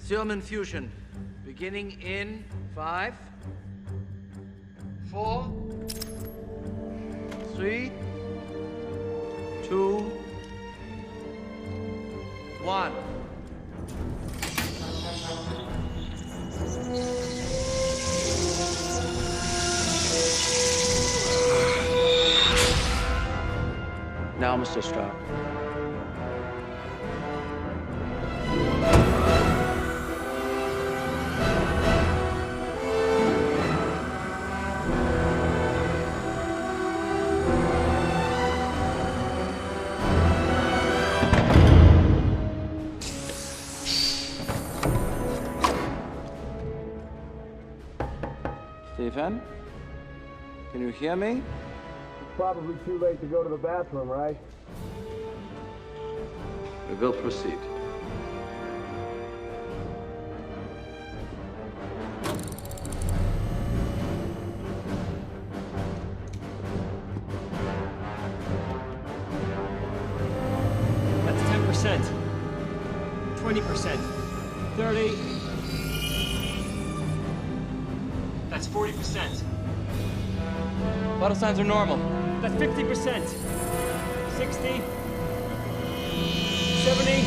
Serum infusion. Beginning in 5, 4, 3, 2, 1. Now, Mr. Stark. Stephen? Can you hear me? It's probably too late to go to the bathroom, right? We will proceed. That's 10%. 20%. 30. That's 40%. Vital signs are normal. That's 50%. 60. 70.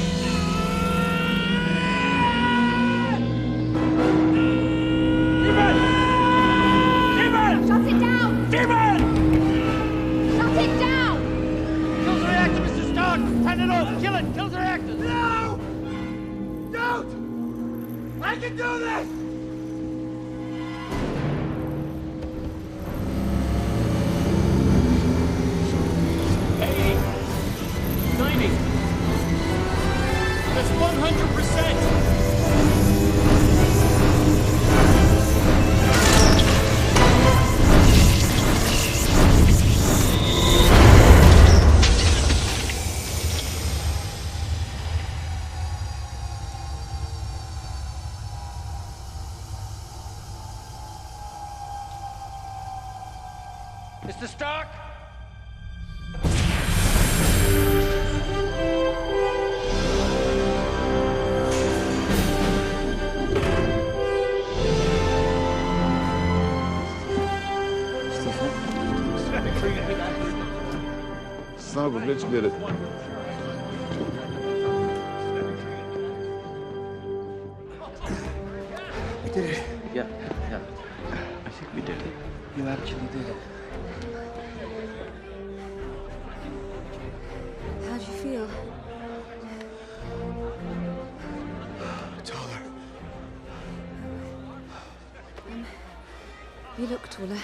Shut it down! Demon! Shut it down! Kill the reactor, Mr. Stark! Turn it off! Kill it! Kill the reactor! No! Don't! I can do this! That's 100%! Mr. Stark! Son of a bitch did it. I did it. Yeah. I think we did it. You actually did it. How do you feel? Taller. You look taller.